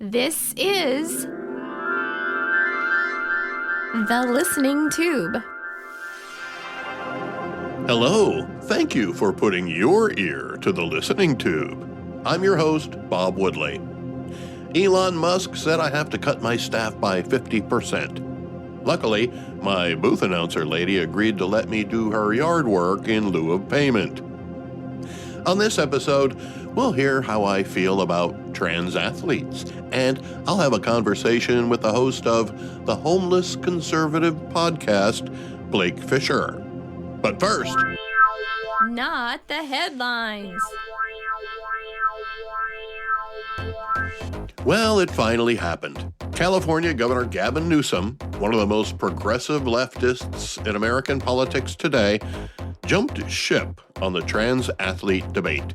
This is The Listening Tube. Hello, thank you for putting your ear to the Listening Tube. I'm your host, Bob Woodley. Elon Musk said I have to cut my staff by 50%. Luckily, my booth announcer lady agreed to let me do her yard work in lieu of payment. On this episode, we'll hear how I feel about trans athletes, and I'll have a conversation with the host of the Homeless Conservative podcast, Blake Fisher. But first, Not the headlines. well, it finally happened. California Governor Gavin Newsom, one of the most progressive leftists in American politics today, jumped ship on the trans athlete debate.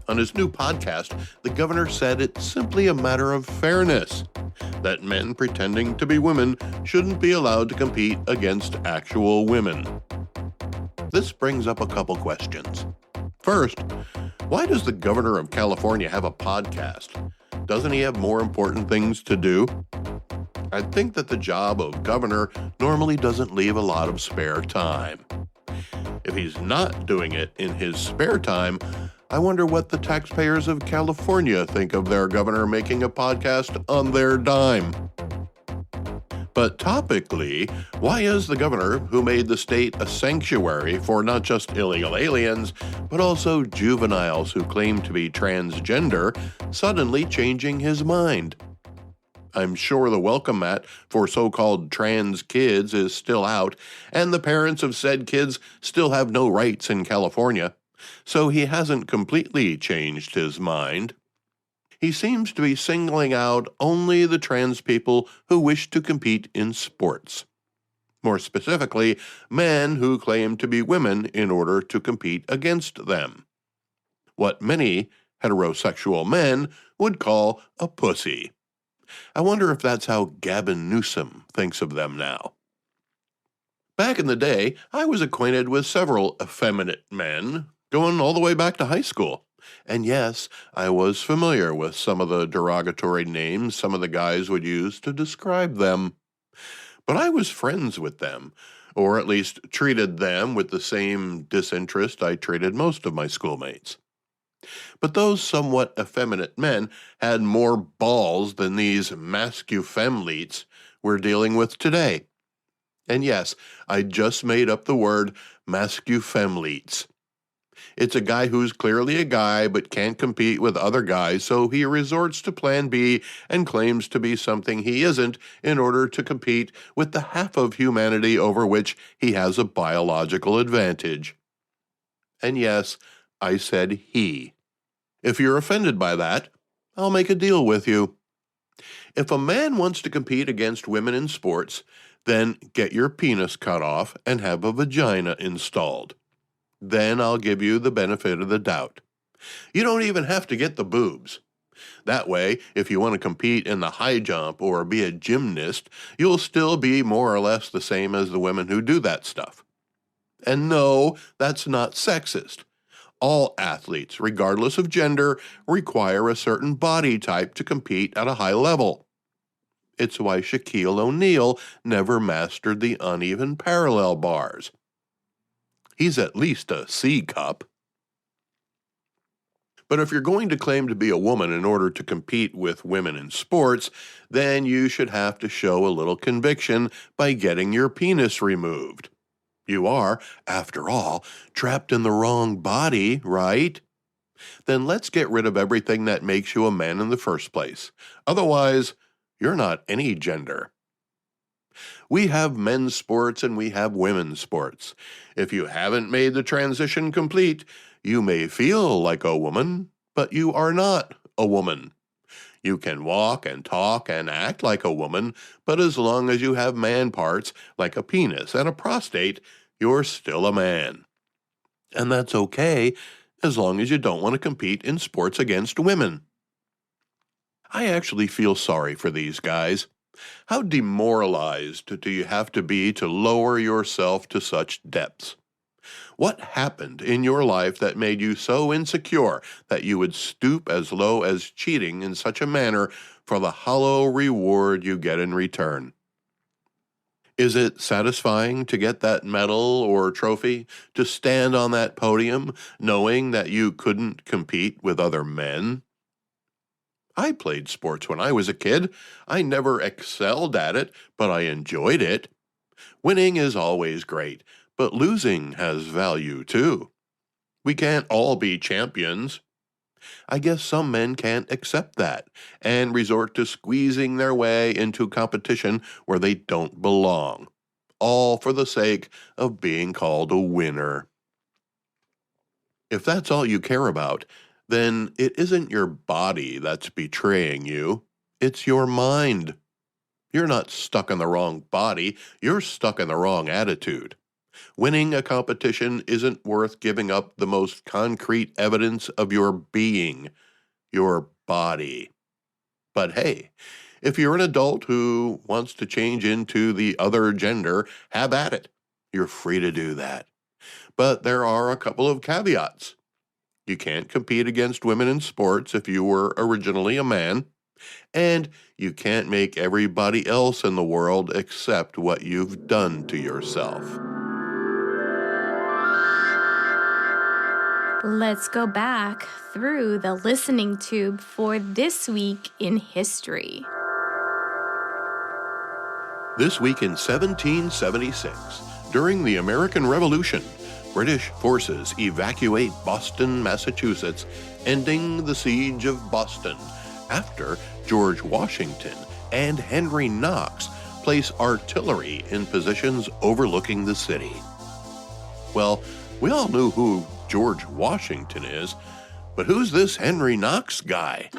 On his new podcast, the governor said it's simply a matter of fairness, that men pretending to be women shouldn't be allowed to compete against actual women. This brings up a couple questions. First, why does the governor of California have a podcast? Doesn't he have more important things to do? I'd think that the job of governor normally doesn't leave a lot of spare time. If he's not doing it in his spare time, I wonder what the taxpayers of California think of their governor making a podcast on their dime. But topically, why is the governor, who made the state a sanctuary for not just illegal aliens, but also juveniles who claim to be transgender, suddenly changing his mind? I'm sure the welcome mat for so-called trans kids is still out, and the parents of said kids still have no rights in California, so he hasn't completely changed his mind. He seems to be singling out only the trans people who wish to compete in sports. More specifically, men who claim to be women in order to compete against them. What many heterosexual men would call a pussy. I wonder if that's how Gavin Newsom thinks of them now. Back in the day, I was acquainted with several effeminate men, going all the way back to high school. And yes, I was familiar with some of the derogatory names some of the guys would use to describe them. But I was friends with them, or at least treated them with the same disinterest I treated most of my schoolmates. But those somewhat effeminate men had more balls than these mascufemleets we're dealing with today. And yes, I just made up the word mascufemleets. It's a guy who's clearly a guy but can't compete with other guys, so he resorts to Plan B and claims to be something he isn't in order to compete with the half of humanity over which he has a biological advantage. And yes, I said he. If you're offended by that, I'll make a deal with you. If a man wants to compete against women in sports, then get your penis cut off and have a vagina installed. Then I'll give you the benefit of the doubt. You don't even have to get the boobs. That way, if you want to compete in the high jump or be a gymnast, you'll still be more or less the same as the women who do that stuff. And no, that's not sexist. All athletes, regardless of gender, require a certain body type to compete at a high level. It's why Shaquille O'Neal never mastered the uneven parallel bars. He's at least a C cup. But if you're going to claim to be a woman in order to compete with women in sports, then you should have to show a little conviction by getting your penis removed. You are, after all, trapped in the wrong body, right? Then let's get rid of everything that makes you a man in the first place. Otherwise, you're not any gender. We have men's sports and we have women's sports. If you haven't made the transition complete, you may feel like a woman, but you are not a woman. You can walk and talk and act like a woman, but as long as you have man parts, like a penis and a prostate, you're still a man. And that's okay, as long as you don't want to compete in sports against women. I actually feel sorry for these guys. How demoralized do you have to be to lower yourself to such depths? What happened in your life that made you so insecure that you would stoop as low as cheating in such a manner for the hollow reward you get in return? Is it satisfying to get that medal or trophy, to stand on that podium knowing that you couldn't compete with other men? I played sports when I was a kid. I never excelled at it, but I enjoyed it. Winning is always great, but losing has value too. We can't all be champions. I guess some men can't accept that and resort to squeezing their way into competition where they don't belong, all for the sake of being called a winner. If that's all you care about, then it isn't your body that's betraying you, it's your mind. You're not stuck in the wrong body, you're stuck in the wrong attitude. Winning a competition isn't worth giving up the most concrete evidence of your being, your body. But hey, if you're an adult who wants to change into the other gender, have at it. You're free to do that. But there are a couple of caveats. You can't compete against women in sports if you were originally a man, and you can't make everybody else in the world accept what you've done to yourself. Let's go back through the listening tube for this week in history. This week in 1776, during the American Revolution, British forces evacuate Boston, Massachusetts, ending the siege of Boston after George Washington and Henry Knox place artillery in positions overlooking the city. Well, we all knew who George Washington is, but who's this Henry Knox guy?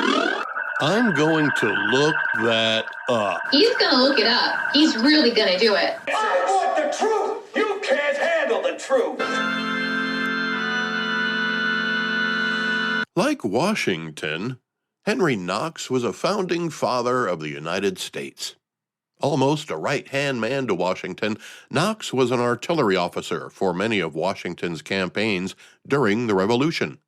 I'm going to look that up. He's gonna look it up. He's really gonna do it. I want the truth! You can't handle the truth! Like Washington, Henry Knox was a founding father of the United States. Almost a right-hand man to Washington, Knox was an artillery officer for many of Washington's campaigns during the Revolution.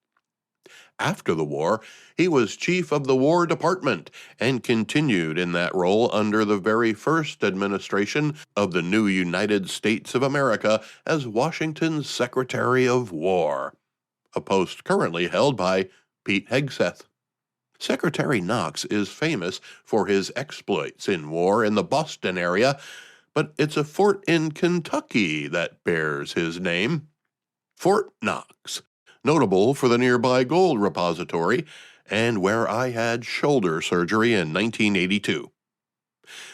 After the war, he was chief of the War Department and continued in that role under the very first administration of the new United States of America as Washington's Secretary of War, a post currently held by Pete Hegseth. Secretary Knox is famous for his exploits in war in the Boston area, but it's a fort in Kentucky that bears his name. Fort Knox, notable for the nearby gold repository, and where I had shoulder surgery in 1982.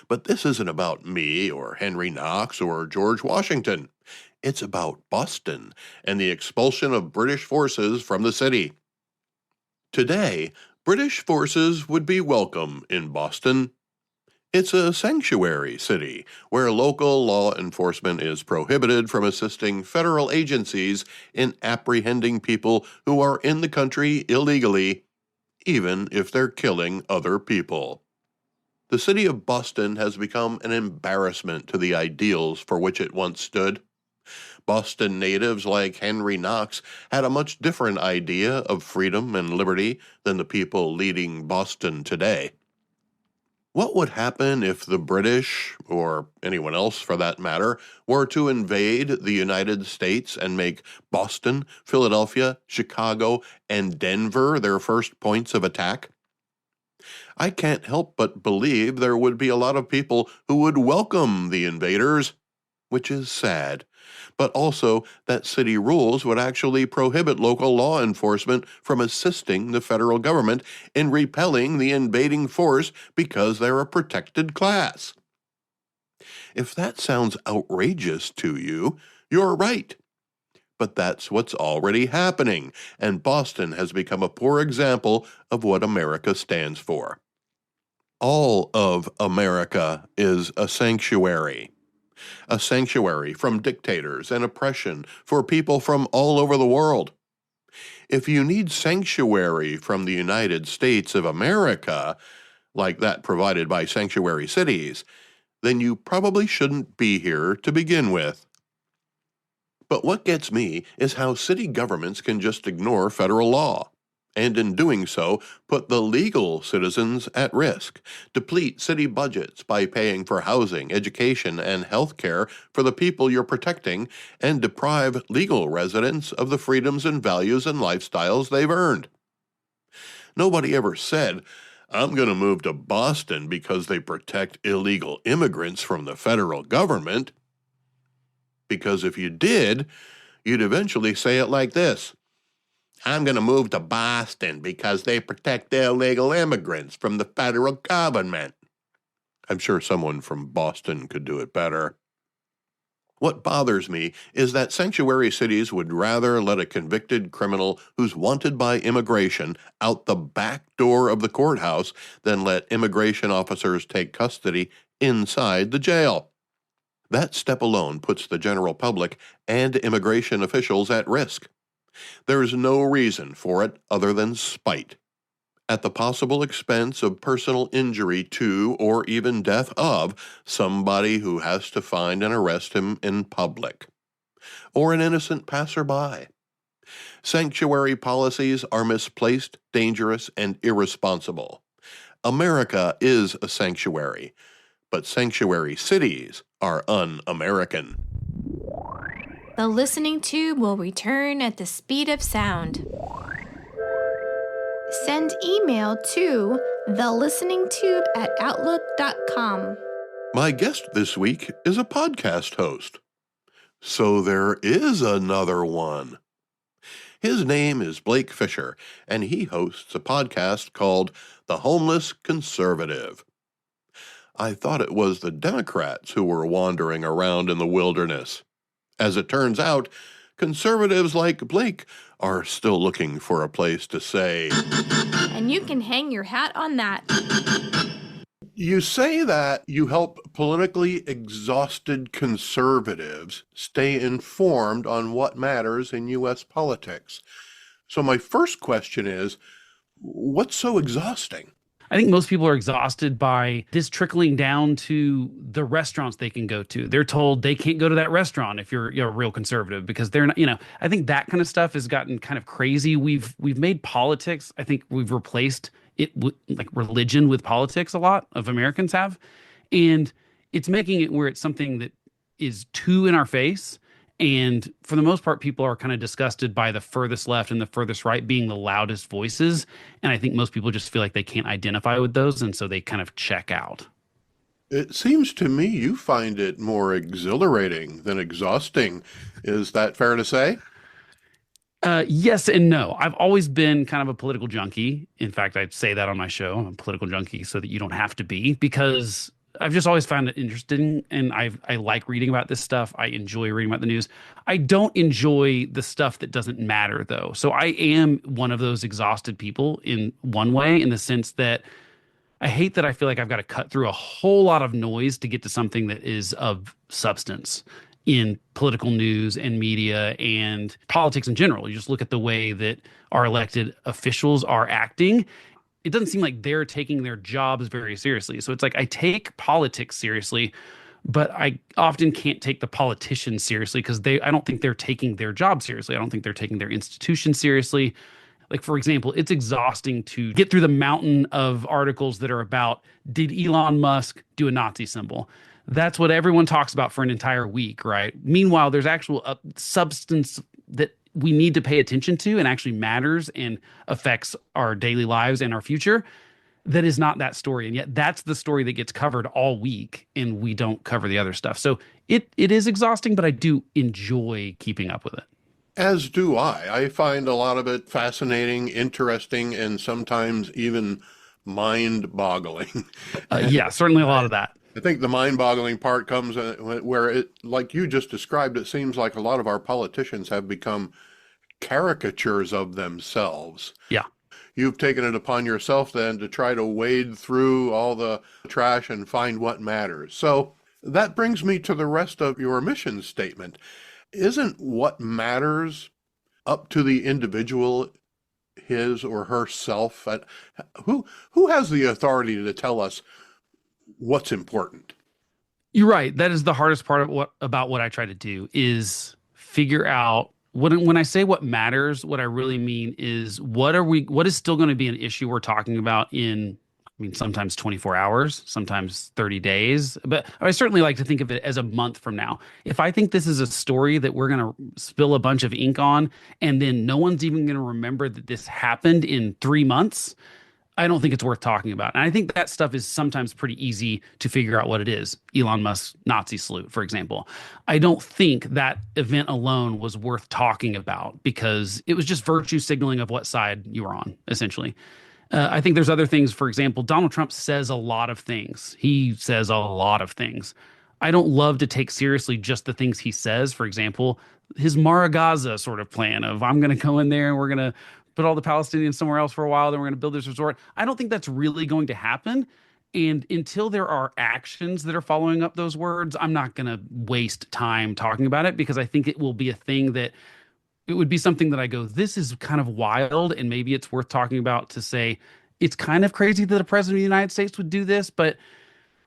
But this isn't about me or Henry Knox or George Washington. It's about Boston and the expulsion of British forces from the city. Today, British forces would be welcome in Boston. It's a sanctuary city where local law enforcement is prohibited from assisting federal agencies in apprehending people who are in the country illegally, even if they're killing other people. The city of Boston has become an embarrassment to the ideals for which it once stood. Boston natives like Henry Knox had a much different idea of freedom and liberty than the people leading Boston today. What would happen if the British, or anyone else for that matter, were to invade the United States and make Boston, Philadelphia, Chicago, and Denver their first points of attack? I can't help but believe there would be a lot of people who would welcome the invaders, which is sad, but also that city rules would actually prohibit local law enforcement from assisting the federal government in repelling the invading force because they're a protected class. If that sounds outrageous to you, you're right. But that's what's already happening, and Boston has become a poor example of what America stands for. All of America is a sanctuary from dictators and oppression for people from all over the world. If you need sanctuary from the United States of America, like that provided by sanctuary cities, then you probably shouldn't be here to begin with. But what gets me is how city governments can just ignore federal law, and in doing so, put the legal citizens at risk, deplete city budgets by paying for housing, education, and health care for the people you're protecting, and deprive legal residents of the freedoms and values and lifestyles they've earned. Nobody ever said, I'm going to move to Boston because they protect illegal immigrants from the federal government. Because if you did, you'd eventually say it like this. I'm going to move to Boston because they protect the illegal immigrants from the federal government. I'm sure someone from Boston could do it better. What bothers me is that sanctuary cities would rather let a convicted criminal who's wanted by immigration out the back door of the courthouse than let immigration officers take custody inside the jail. That step alone puts the general public and immigration officials at risk. There is no reason for it other than spite, at the possible expense of personal injury to or even death of somebody who has to find and arrest him in public, or an innocent passerby. Sanctuary policies are misplaced, dangerous, and irresponsible. America is a sanctuary, but sanctuary cities are un-American. The listening tube will return at the speed of sound. Send email to thelisteningtube@outlook.com. My guest this week is a podcast host. So there is another one. His name is Blake Fisher, and he hosts a podcast called The Homeless Conservative. I thought it was the Democrats who were wandering around in the wilderness. As it turns out, conservatives like Blake are still looking for a place to say. And you can hang your hat on that. You say that you help politically exhausted conservatives stay informed on what matters in U.S. politics. So my first question is, what's so exhausting? I think most people are exhausted by this trickling down to the restaurants they can go to. They're told they can't go to that restaurant if you're a real conservative because they're not, I think that kind of stuff has gotten kind of crazy. We've made politics, I think we've replaced it with like religion with politics. A lot of Americans have, and it's making it where it's something that is too in our face. And for the most part, people are kind of disgusted by the furthest left and the furthest right being the loudest voices. And I think most people just feel like they can't identify with those. And so they kind of check out. It seems to me you find it more exhilarating than exhausting. Is that fair to say? Yes and no. I've always been kind of a political junkie. In fact, I say that on my show. I'm a political junkie so that you don't have to be, because I've just always found it interesting, and I like reading about this stuff. I enjoy reading about the news. I don't enjoy the stuff that doesn't matter, though. So I am one of those exhausted people in one way, in the sense that I hate that I feel like I've got to cut through a whole lot of noise to get to something that is of substance in political news and media and politics in general. You just look at the way that our elected officials are acting. It doesn't seem like they're taking their jobs very seriously. So it's like I take politics seriously, but I often can't take the politicians seriously because I don't think they're taking their job seriously. I don't think they're taking their institution seriously. Like, for example, it's exhausting to get through the mountain of articles that are about, did Elon Musk do a Nazi symbol? That's what everyone talks about for an entire week, right? Meanwhile, there's actual substance that we need to pay attention to and actually matters and affects our daily lives and our future. That is not that story. And yet that's the story that gets covered all week, and we don't cover the other stuff. So it is exhausting, but I do enjoy keeping up with it. As do I. I find a lot of it fascinating, interesting, and sometimes even mind-boggling. Yeah, certainly a lot of that. I think the mind-boggling part comes where it, like you just described, it seems like a lot of our politicians have become caricatures of themselves. Yeah. You've taken it upon yourself then to try to wade through all the trash and find what matters. So that brings me to the rest of your mission statement. Isn't what matters up to the individual, his or herself? Who has the authority to tell us what's important? You're right. That is the hardest part of about what I try to do, is figure out when I say what matters, what I really mean is what is still going to be an issue we're talking about in, I mean, sometimes 24 hours, sometimes 30 days, but I certainly like to think of it as a month from now. If I think this is a story that we're going to spill a bunch of ink on, and then no one's even going to remember that this happened in 3 months, I don't think it's worth talking about. And I think that stuff is sometimes pretty easy to figure out what it is. Elon Musk's Nazi salute, for example. I don't think that event alone was worth talking about because it was just virtue signaling of what side you were on, essentially. I think there's other things. For example, Donald Trump says a lot of things. He says a lot of things. I don't love to take seriously just the things he says. For example, his Mara Gaza sort of plan of I'm going to go in there and we're going to put all the Palestinians somewhere else for a while, then we're going to build this resort. I don't think that's really going to happen. And until there are actions that are following up those words, I'm not going to waste time talking about it because I think it will be a thing that it would be something that I go, this is kind of wild, and maybe it's worth talking about to say it's kind of crazy that the president of the United States would do this, but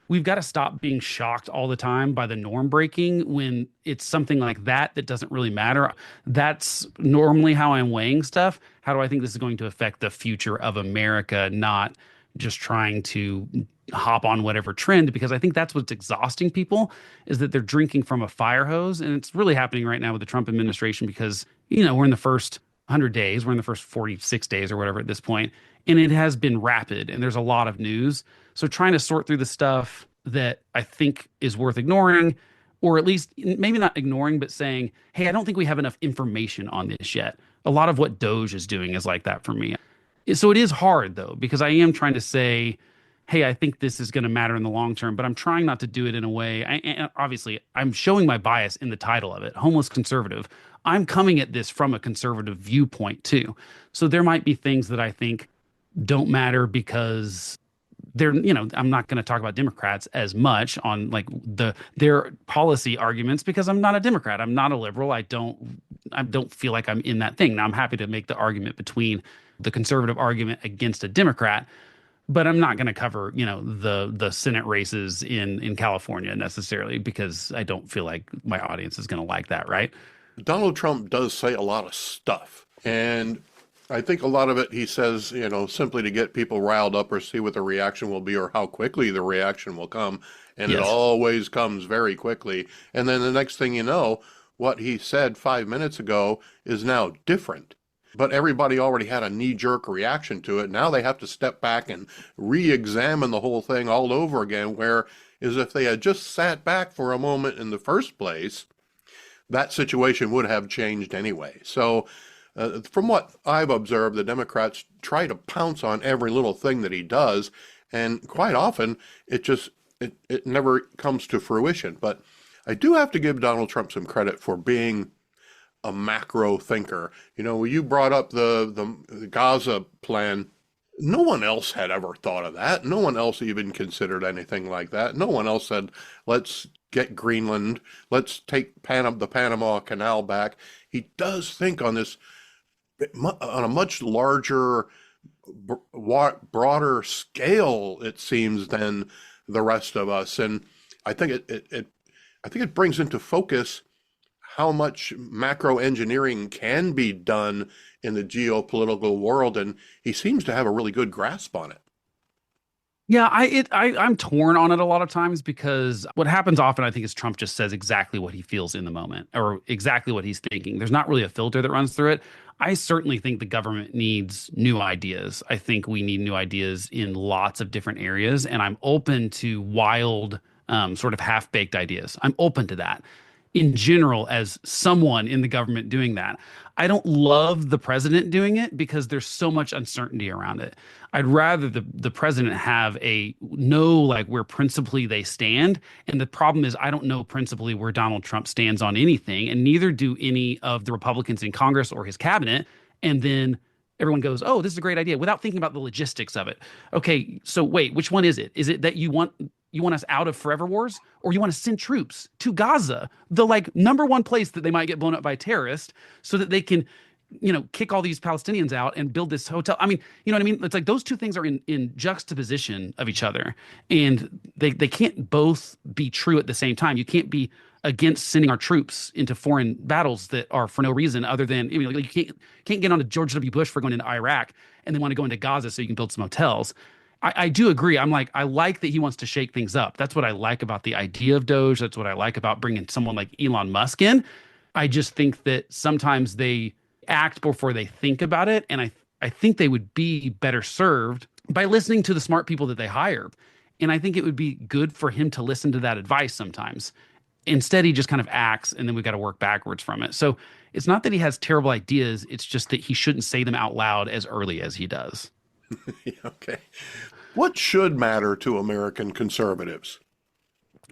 we've got to stop being shocked all the time by the norm breaking when it's something like that that doesn't really matter. That's normally how I'm weighing stuff. How do I think this is going to affect the future of America, not just trying to hop on whatever trend, because I think that's what's exhausting people is that they're drinking from a fire hose. And it's really happening right now with the Trump administration because, we're in the first 100 days, we're in the first 46 days or whatever at this point, and it has been rapid and there's a lot of news. So trying to sort through the stuff that I think is worth ignoring, or at least maybe not ignoring, but saying, hey, I don't think we have enough information on this yet. A lot of what Doge is doing is like that for me. So it is hard though, because I am trying to say, hey, I think this is going to matter in the long term, but I'm trying not to do it in a way. And obviously, I'm showing my bias in the title of it, homeless conservative. I'm coming at this from a conservative viewpoint too. So there might be things that I think don't matter because they're, I'm not going to talk about Democrats as much on like their policy arguments because I'm not a Democrat. I'm not a liberal. I don't feel like I'm in that thing. Now I'm happy to make the argument between the conservative argument against a Democrat, but I'm not going to cover, the Senate races in California necessarily because I don't feel like my audience is going to like that, right? Donald Trump does say a lot of stuff, and I think a lot of it he says, simply to get people riled up or see what the reaction will be or how quickly the reaction will come. And Yes. It always comes very quickly. And then the next thing you know, what he said 5 minutes ago is now different. But everybody already had a knee-jerk reaction to it. Now they have to step back and re-examine the whole thing all over again, whereas if they had just sat back for a moment in the first place, that situation would have changed anyway. So from what I've observed, the Democrats try to pounce on every little thing that he does, and quite often it never comes to fruition. But I do have to give Donald Trump some credit for being a macro thinker. You brought up the Gaza plan. No one else had ever thought of that. No one else even considered anything like that. No one else said, let's get Greenland, let's take the Panama Canal back. He does think on a much larger, broader scale, it seems, than the rest of us. And I think it brings into focus how much macro engineering can be done in the geopolitical world, and he seems to have a really good grasp on it. Yeah, I'm torn on it a lot of times because what happens often, I think, is Trump just says exactly what he feels in the moment or exactly what he's thinking. There's not really a filter that runs through it. I certainly think the government needs new ideas. I think we need new ideas in lots of different areas, and I'm open to wild, sort of half-baked ideas. I'm open to that. In general, as someone in the government doing that, I don't love the president doing it because there's so much uncertainty around it. I'd rather the president have know like where principally they stand. And the problem is I don't know principally where Donald Trump stands on anything, and neither do any of the Republicans in Congress or his cabinet. And then everyone goes, oh, this is a great idea without thinking about the logistics of it. Okay, so wait, which one is it? Is it that you want us out of forever wars, or you want to send troops to Gaza, the number one place that they might get blown up by terrorists, so that they can kick all these Palestinians out and build this hotel. I mean, you know what I mean? It's like those two things are in juxtaposition of each other, and they can't both be true at the same time. You can't be against sending our troops into foreign battles that are for no reason other than, I mean, like you can't get on to George W. Bush for going into Iraq and then want to go into Gaza so you can build some hotels. I do agree. I like that he wants to shake things up. That's what I like about the idea of Doge. That's what I like about bringing someone like Elon Musk in. I just think that sometimes they act before they think about it. And I think they would be better served by listening to the smart people that they hire. And I think it would be good for him to listen to that advice sometimes. Instead, he just kind of acts, and then we've got to work backwards from it. So it's not that he has terrible ideas. It's just that he shouldn't say them out loud as early as he does. Okay. What should matter to American conservatives?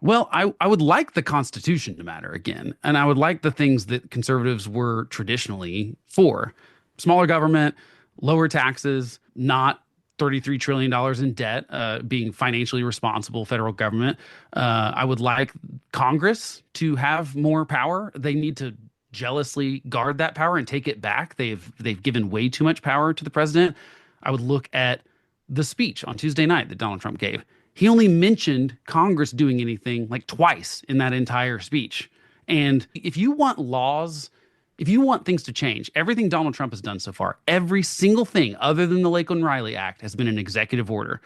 Well, I would like the Constitution to matter again. And I would like the things that conservatives were traditionally for. Smaller government, lower taxes, not $33 trillion in debt, being financially responsible federal government. I would like Congress to have more power. They need to jealously guard that power and take it back. They've given way too much power to the president. I would look at the speech on Tuesday night that Donald Trump gave. He only mentioned Congress doing anything like twice in that entire speech. And if you want laws, if you want things to change, everything Donald Trump has done so far, every single thing other than the Lakeland Riley Act has been an executive order,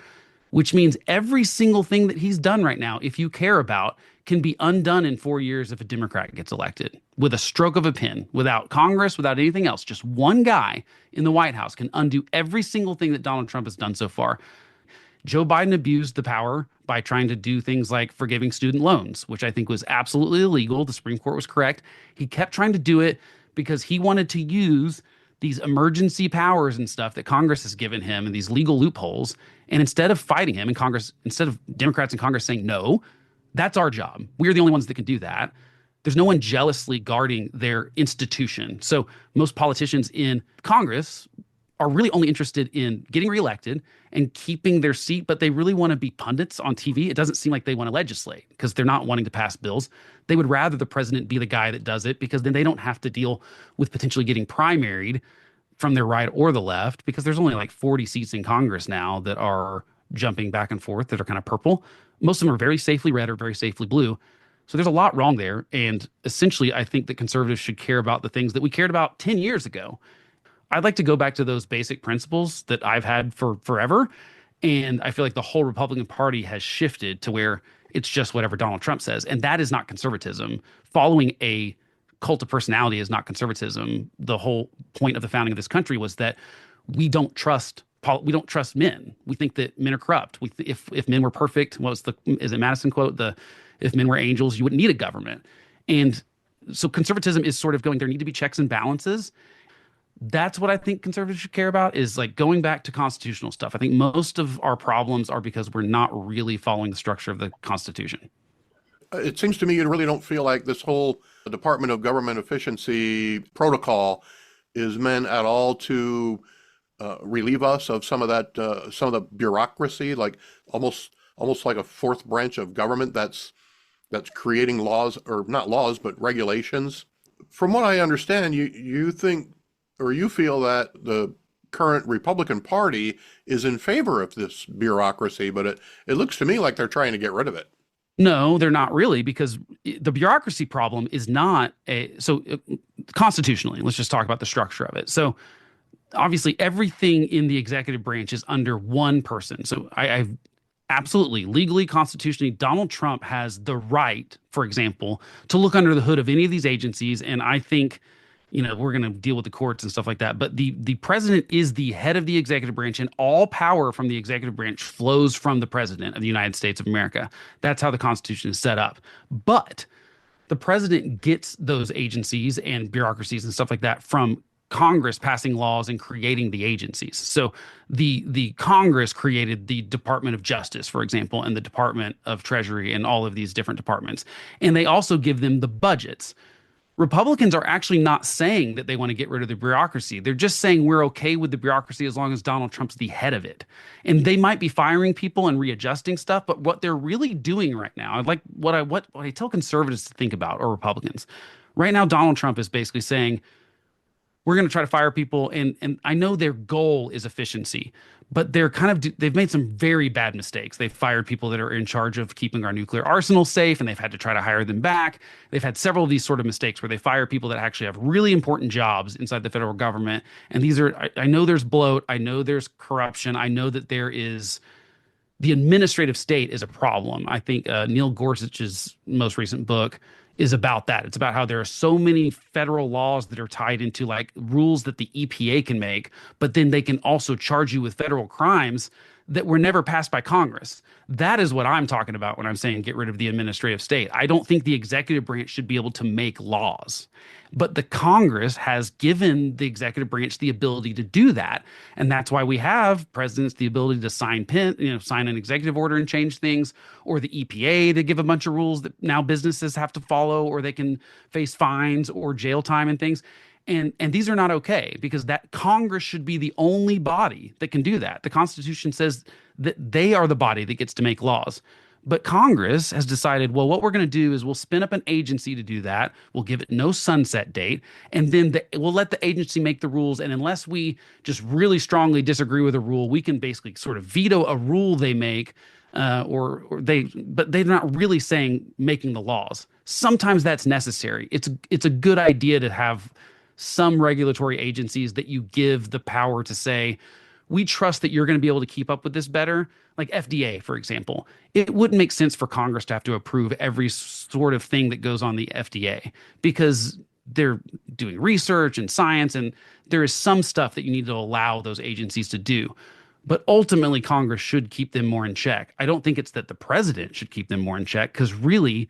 which means every single thing that he's done right now, if you care about, can be undone in 4 years if a Democrat gets elected with a stroke of a pen, without Congress, without anything else. Just one guy in the White House can undo every single thing that Donald Trump has done so far. Joe Biden abused the power by trying to do things like forgiving student loans, which I think was absolutely illegal. The Supreme Court was correct. He kept trying to do it because he wanted to use these emergency powers and stuff that Congress has given him and these legal loopholes. And instead of fighting him in Congress, instead of Democrats in Congress saying, no, that's our job, we're the only ones that can do that, there's no one jealously guarding their institution. So most politicians in Congress are really only interested in getting reelected and keeping their seat, but they really want to be pundits on TV. It doesn't seem like they want to legislate because they're not wanting to pass bills. They would rather the president be the guy that does it because then they don't have to deal with potentially getting primaried from their right or the left, because there's only like 40 seats in Congress now that are jumping back and forth that are kind of purple. Most of them are very safely red or very safely blue. So there's a lot wrong there. And essentially, I think that conservatives should care about the things that we cared about 10 years ago. I'd like to go back to those basic principles that I've had for forever. And I feel like the whole Republican Party has shifted to where it's just whatever Donald Trump says. And that is not conservatism. Following a cult of personality is not conservatism. The whole point of the founding of this country was that we don't trust men. We think that men are corrupt. If men were perfect, is it Madison quote? If men were angels, you wouldn't need a government. And so conservatism is sort of going, there need to be checks and balances. That's what I think conservatives should care about, is like going back to constitutional stuff. I think most of our problems are because we're not really following the structure of the Constitution. It seems to me you really don't feel like this whole Department of Government Efficiency protocol is meant at all to relieve us of some of the bureaucracy, like almost like a fourth branch of government that's creating laws, or not laws, but regulations. From what I understand, you think, or you feel that the current Republican Party is in favor of this bureaucracy, but it looks to me like they're trying to get rid of it. No, they're not really, because the bureaucracy problem is not constitutionally, let's just talk about the structure of it. So obviously everything in the executive branch is under one person. So I've absolutely, legally, constitutionally, Donald Trump has the right, for example, to look under the hood of any of these agencies. And I think, we're going to deal with the courts and stuff like that. But the president is the head of the executive branch, and all power from the executive branch flows from the president of the United States of America. That's how the Constitution is set up. But the president gets those agencies and bureaucracies and stuff like that from Congress passing laws and creating the agencies. So the Congress created the Department of Justice, for example, and the Department of Treasury and all of these different departments. And they also give them the budgets. Republicans are actually not saying that they want to get rid of the bureaucracy. They're just saying we're okay with the bureaucracy as long as Donald Trump's the head of it. And they might be firing people and readjusting stuff, but what they're really doing right now, like what I tell conservatives to think about, or Republicans, right now Donald Trump is basically saying, we're going to try to fire people. And I know their goal is efficiency, but they've made some very bad mistakes. They've fired people that are in charge of keeping our nuclear arsenal safe, and they've had to try to hire them back. They've had several of these sort of mistakes where they fire people that actually have really important jobs inside the federal government. And I know there's bloat. I know there's corruption. I know that the administrative state is a problem. I think Neil Gorsuch's most recent book is about that. It's about how there are so many federal laws that are tied into like rules that the EPA can make, but then they can also charge you with federal crimes that were never passed by Congress. That is what I'm talking about when I'm saying get rid of the administrative state. I don't think the executive branch should be able to make laws, but the Congress has given the executive branch the ability to do that. And that's why we have presidents the ability to sign an executive order and change things, or the EPA to give a bunch of rules that now businesses have to follow, or they can face fines or jail time and things. And these are not okay, because that Congress should be the only body that can do that. The Constitution says that they are the body that gets to make laws. But Congress has decided, well, what we're going to do is we'll spin up an agency to do that. We'll give it no sunset date. And then we'll let the agency make the rules. And unless we just really strongly disagree with a rule, we can basically sort of veto a rule they make, but they're not really saying making the laws. Sometimes that's necessary. It's a good idea to have some regulatory agencies that you give the power to say, we trust that you're going to be able to keep up with this better. Like FDA, for example. It wouldn't make sense for Congress to have to approve every sort of thing that goes on the FDA, because they're doing research and science, and there is some stuff that you need to allow those agencies to do. But ultimately, Congress should keep them more in check. I don't think it's that the president should keep them more in check, because really,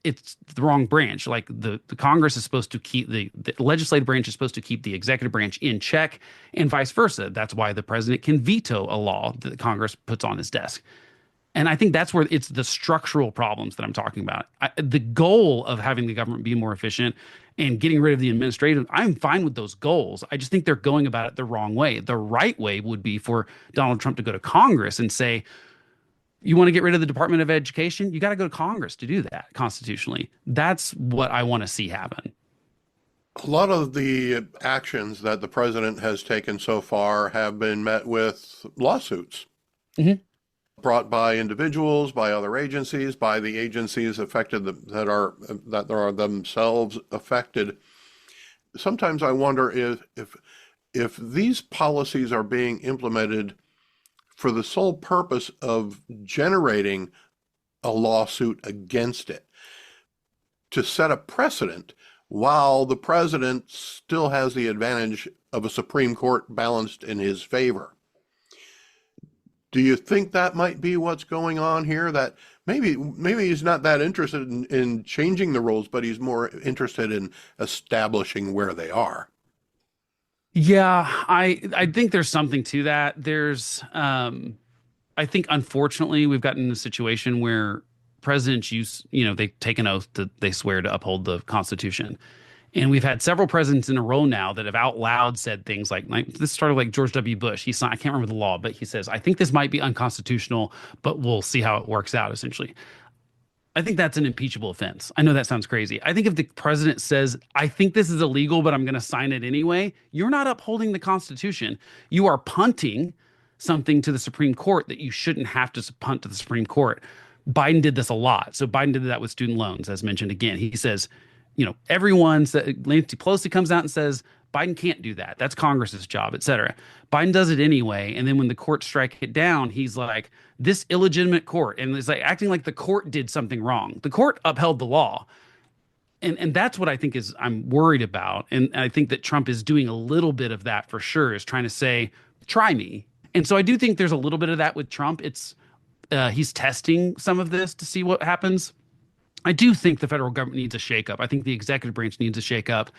it's the wrong branch. Like the Congress is supposed to keep the legislative branch is supposed to keep the executive branch in check, and vice versa. That's why the president can veto a law that Congress puts on his desk. And I think that's where it's the structural problems that I'm talking about. The goal of having the government be more efficient and getting rid of the administrative, I'm fine with those goals. I just think they're going about it the wrong way. The right way would be for Donald Trump to go to Congress and say, you want to get rid of the Department of Education? You got to go to Congress to do that constitutionally. That's what I want to see happen. A lot of the actions that the president has taken so far have been met with lawsuits brought by individuals, by other agencies, by the agencies affected that are themselves affected. Sometimes I wonder if these policies are being implemented for the sole purpose of generating a lawsuit against it, to set a precedent while the president still has the advantage of a Supreme Court balanced in his favor. Do you think that might be what's going on here? That maybe he's not that interested in changing the rules, but he's more interested in establishing where they are. Yeah, I think there's something to that. There's, I think, unfortunately, we've gotten in a situation where presidents they take an oath they swear to uphold the Constitution. And we've had several presidents in a row now that have out loud said things like this started like George W. Bush. He signed, I can't remember the law, but he says, I think this might be unconstitutional, but we'll see how it works out, essentially. I think that's an impeachable offense. I know that sounds crazy. I think if the president says, I think this is illegal, but I'm going to sign it anyway, you're not upholding the Constitution. You are punting something to the Supreme Court that you shouldn't have to punt to the Supreme Court. Biden did this a lot. So Biden did that with student loans, as mentioned again. He says, everyone said, Nancy Pelosi comes out and says, Biden can't do that. That's Congress's job, et cetera. Biden does it anyway. And then when the courts strike it down, he's like, this illegitimate court. And it's like acting like the court did something wrong. The court upheld the law. And that's what I think I'm worried about. And I think that Trump is doing a little bit of that for sure, is trying to say, try me. And so I do think there's a little bit of that with Trump. He's testing some of this to see what happens. I do think the federal government needs a shakeup. I think the executive branch needs a shakeup.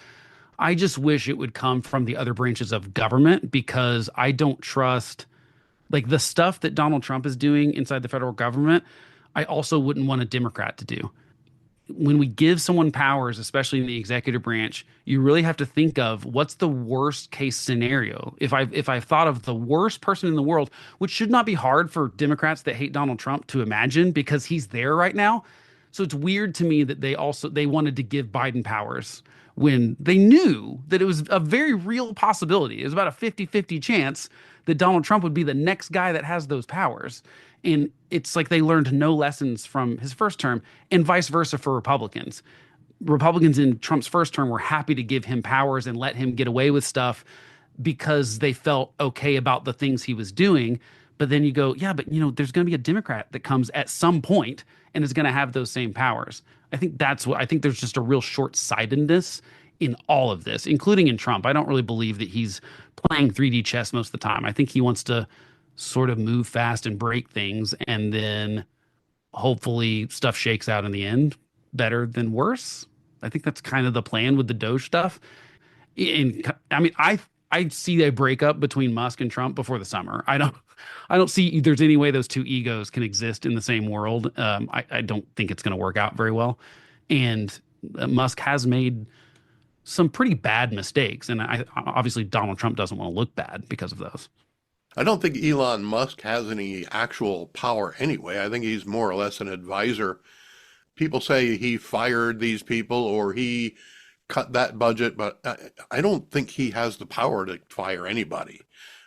I just wish it would come from the other branches of government, because I don't trust, like, the stuff that Donald Trump is doing inside the federal government. I also wouldn't want a Democrat to do. When we give someone powers, especially in the executive branch, you really have to think of what's the worst case scenario. If I've thought of the worst person in the world, which should not be hard for Democrats that hate Donald Trump to imagine, because he's there right now. So it's weird to me that they wanted to give Biden powers when they knew that it was a very real possibility. It was about a 50-50 chance that Donald Trump would be the next guy that has those powers. And it's like they learned no lessons from his first term, and vice versa for Republicans. Republicans in Trump's first term were happy to give him powers and let him get away with stuff because they felt okay about the things he was doing. But then you go, yeah, but there's going to be a Democrat that comes at some point and is going to have those same powers. I think there's just a real short-sightedness in all of this, including in Trump. I don't really believe that he's playing 3D chess most of the time. I think he wants to sort of move fast and break things, and then hopefully stuff shakes out in the end better than worse. I think that's kind of the plan with the Doge stuff. I see a breakup between Musk and Trump before the summer. I don't see there's any way those two egos can exist in the same world. I don't think it's going to work out very well. And Musk has made some pretty bad mistakes. And obviously Donald Trump doesn't want to look bad because of those. I don't think Elon Musk has any actual power anyway. I think he's more or less an advisor. People say he fired these people or he cut that budget, but I don't think he has the power to fire anybody.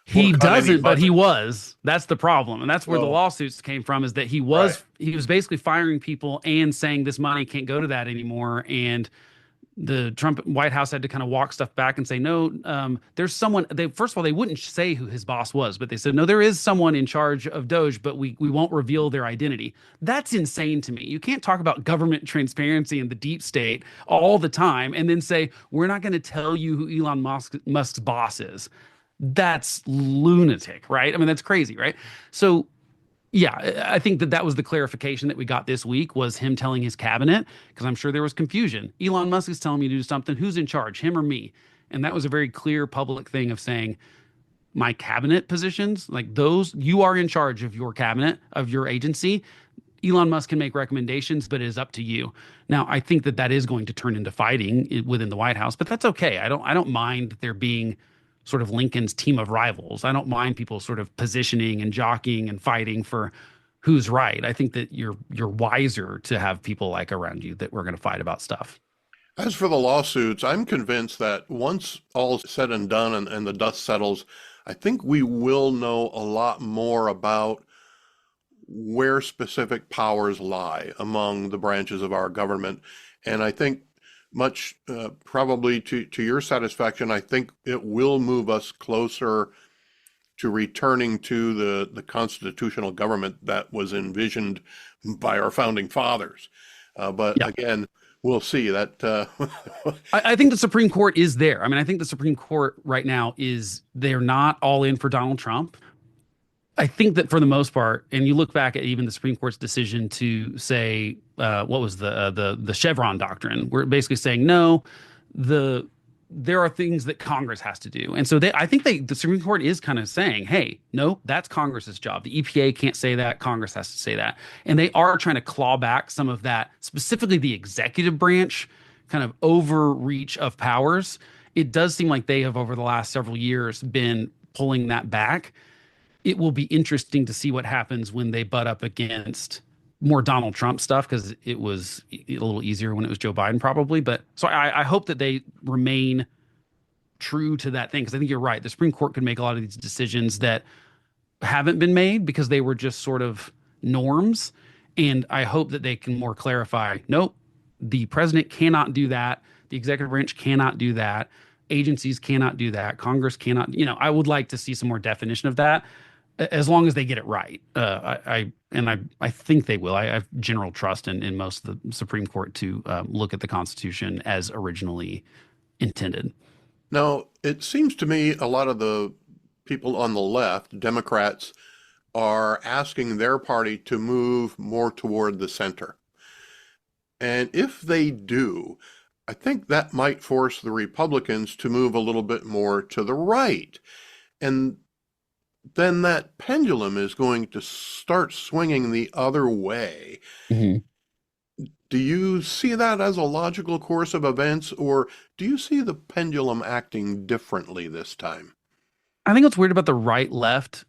He doesn't, but he was. That's the problem. And that's where the lawsuits came from, is that he was basically firing people and saying this money can't go to that anymore. And the Trump White House had to kind of walk stuff back and say, no, there's someone. First of all, they wouldn't say who his boss was, but they said, no, there is someone in charge of Doge, but we won't reveal their identity. That's insane to me. You can't talk about government transparency and the deep state all the time and then say, we're not going to tell you who Elon Musk's boss is. That's lunatic, right? I mean, that's crazy, right? So yeah, I think that was the clarification that we got this week, was him telling his cabinet, because I'm sure there was confusion. Elon Musk is telling me to do something. Who's in charge, him or me? And that was a very clear public thing of saying, my cabinet positions, like those, you are in charge of your cabinet, of your agency. Elon Musk can make recommendations, but it is up to you. Now, I think that is going to turn into fighting within the White House, but that's okay. I don't mind there being sort of Lincoln's team of rivals. I don't mind people sort of positioning and jockeying and fighting for who's right. I think that you're wiser to have people like around you that we're going to fight about stuff. As for the lawsuits, I'm convinced that once all's said and done and the dust settles, I think we will know a lot more about where specific powers lie among the branches of our government. And I think much probably to your satisfaction, I think it will move us closer to returning to the constitutional government that was envisioned by our founding fathers. But again, we'll see that. I think the Supreme Court is there. I mean, I think the Supreme Court right now they're not all in for Donald Trump. I think that for the most part, and you look back at even the Supreme Court's decision to say, what was the Chevron doctrine? We're basically saying, no, there are things that Congress has to do. And so I think the Supreme Court is kind of saying, hey, no, that's Congress's job. The EPA can't say that. Congress has to say that. And they are trying to claw back some of that, specifically the executive branch kind of overreach of powers. It does seem like they have, over the last several years, been pulling that back. It will be interesting to see what happens when they butt up against more Donald Trump stuff, because it was a little easier when it was Joe Biden, probably. But so I hope that they remain true to that thing, because I think you're right. The Supreme Court could make a lot of these decisions that haven't been made because they were just sort of norms. And I hope that they can more clarify, nope, the president cannot do that. The executive branch cannot do that. Agencies cannot do that. Congress cannot, I would like to see some more definition of that, as long as they get it right. I think they will. I have general trust in most of the Supreme Court to look at the Constitution as originally intended. Now, it seems to me a lot of the people on the left, Democrats, are asking their party to move more toward the center. And if they do, I think that might force the Republicans to move a little bit more to the right. And then that pendulum is going to start swinging the other way. Mm-hmm. Do you see that as a logical course of events, or do you see the pendulum acting differently this time? I think what's weird about the right-left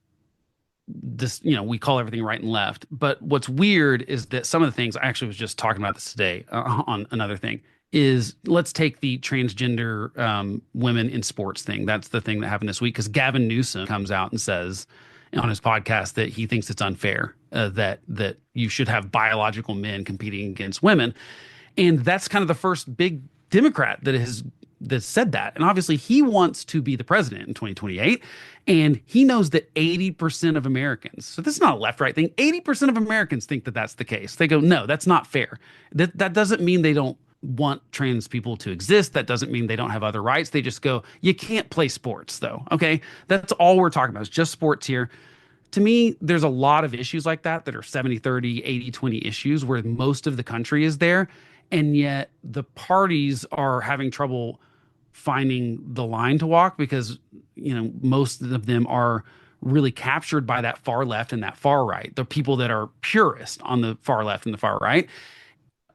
this, we call everything right and left. But what's weird is that some of the things, I actually was just talking about this today on another thing, is let's take the transgender women in sports thing. That's the thing that happened this week because Gavin Newsom comes out and says on his podcast that he thinks it's unfair that you should have biological men competing against women. And that's kind of the first big Democrat that said that. And obviously he wants to be the president in 2028. And he knows that 80% of Americans, so this is not a left-right thing, 80% of Americans think that that's the case. They go, no, that's not fair. That doesn't mean they don't want trans people to exist. That doesn't mean they don't have other rights. They just go, you can't play sports though. Okay. That's all we're talking about is just sports here. To me, there's a lot of issues like that are 70-30, 80-20 issues where most of the country is there. And yet the parties are having trouble finding the line to walk because, most of them are really captured by that far left and that far right. The people that are purist on the far left and the far right.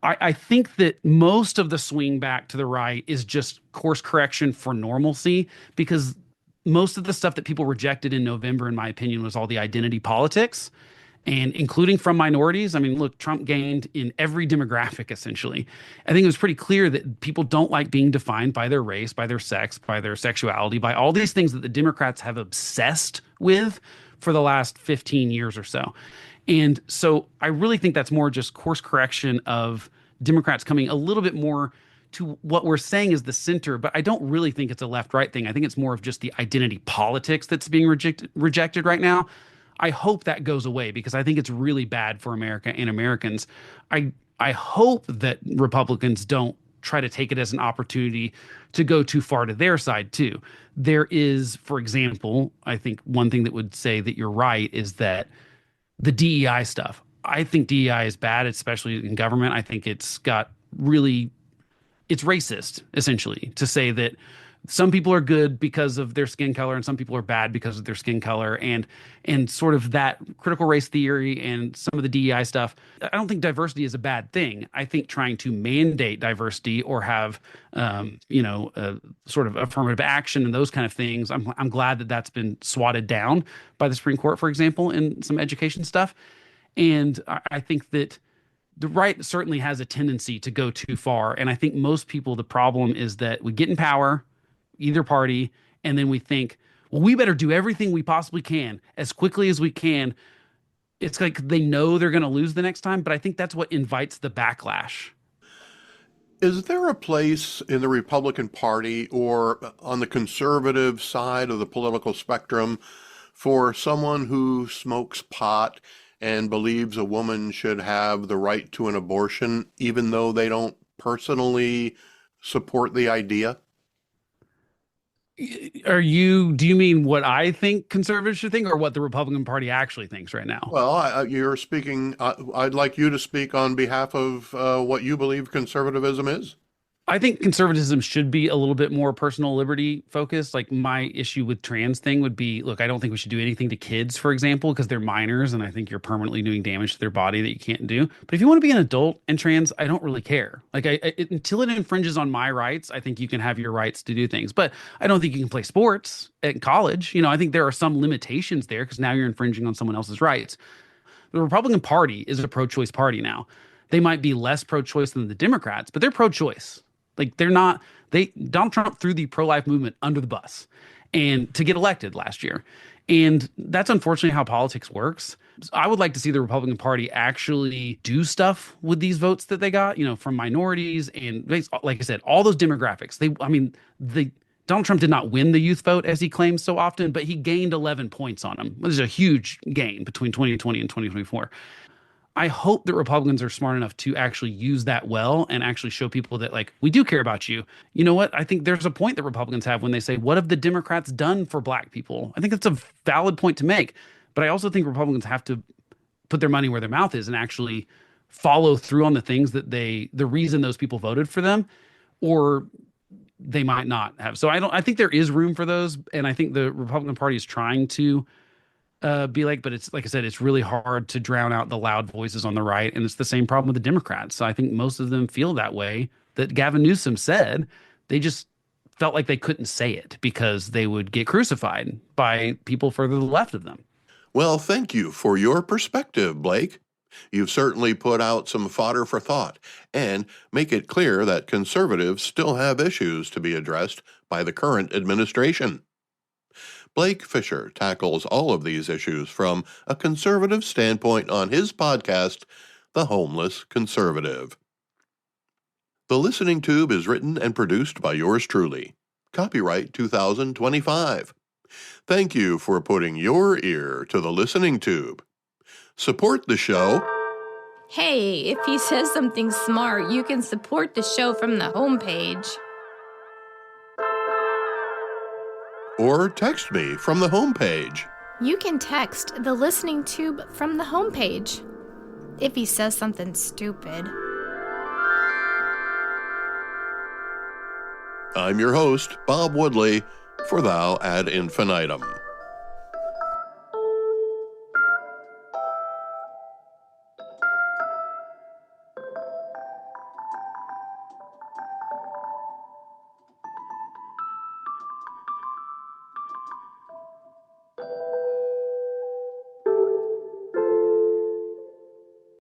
I think that most of the swing back to the right is just course correction for normalcy because most of the stuff that people rejected in November, in my opinion, was all the identity politics. And including from minorities. I mean, look, Trump gained in every demographic, essentially. I think it was pretty clear that people don't like being defined by their race, by their sex, by their sexuality, by all these things that the Democrats have obsessed with for the last 15 years or so. And so I really think that's more just course correction of Democrats coming a little bit more to what we're saying is the center, but I don't really think it's a left-right thing. I think it's more of just the identity politics that's being rejected right now. I hope that goes away because I think it's really bad for America and Americans. I hope that Republicans don't try to take it as an opportunity to go too far to their side too. There is, for example, I think one thing that would say that you're right is that the DEI stuff. I think DEI is bad, especially in government. I think it's racist, essentially, to say that some people are good because of their skin color and some people are bad because of their skin color and sort of that critical race theory and some of the DEI stuff. I don't think diversity is a bad thing. I think trying to mandate diversity or have, sort of affirmative action and those kind of things, I'm glad that that's been swatted down by the Supreme Court, for example, in some education stuff. And I think that the right certainly has a tendency to go too far. And I think most people, the problem is that we get in power, either party, and then we think, well, we better do everything we possibly can as quickly as we can. It's like they know they're going to lose the next time, but I think that's what invites the backlash. Is there a place in the Republican Party or on the conservative side of the political spectrum for someone who smokes pot and believes a woman should have the right to an abortion, even though they don't personally support the idea? Do you mean what I think conservatives should think or what the Republican Party actually thinks right now? Well, you're speaking, I'd like you to speak on behalf of what you believe conservatism is. I think conservatism should be a little bit more personal liberty focused. Like my issue with trans thing would be, look, I don't think we should do anything to kids, for example, because they're minors and I think you're permanently doing damage to their body that you can't do. But if you want to be an adult and trans, I don't really care. Like until it infringes on my rights, I think you can have your rights to do things. But I don't think you can play sports at college. I think there are some limitations there because now you're infringing on someone else's rights. The Republican Party is a pro-choice party now. They might be less pro-choice than the Democrats, but they're pro-choice. Like Donald Trump threw the pro-life movement under the bus and to get elected last year. And that's unfortunately how politics works. I would like to see the Republican Party actually do stuff with these votes that they got, from minorities and, like I said, all those demographics. Donald Trump did not win the youth vote as he claims so often, but he gained 11 points on him. This is a huge gain between 2020 and 2024. I hope that Republicans are smart enough to actually use that well and actually show people that, like, we do care about you. You know what? I think there's a point that Republicans have when they say, what have the Democrats done for black people? I think that's a valid point to make. But I also think Republicans have to put their money where their mouth is and actually follow through on the things that the reason those people voted for them, or they might not have. So I think there is room for those. And I think the Republican Party is trying to be like, but it's like I said, it's really hard to drown out the loud voices on the right. And it's the same problem with the Democrats. So I think most of them feel that way, that Gavin Newsom said. They just felt like they couldn't say it because they would get crucified by people further to the left of them. Well, thank you for your perspective, Blake. You've certainly put out some fodder for thought and make it clear that conservatives still have issues to be addressed by the current administration. Blake Fisher tackles all of these issues from a conservative standpoint on his podcast, The Homeless Conservative. The Listening Tube is written and produced by yours truly. Copyright 2025. Thank you for putting your ear to the Listening Tube. Support the show. Hey, if he says something smart, you can support the show from the homepage. Or text me from the homepage. You can text the Listening Tube from the homepage if he says something stupid. I'm your host, Bob Woodley, for Thou Ad Infinitum.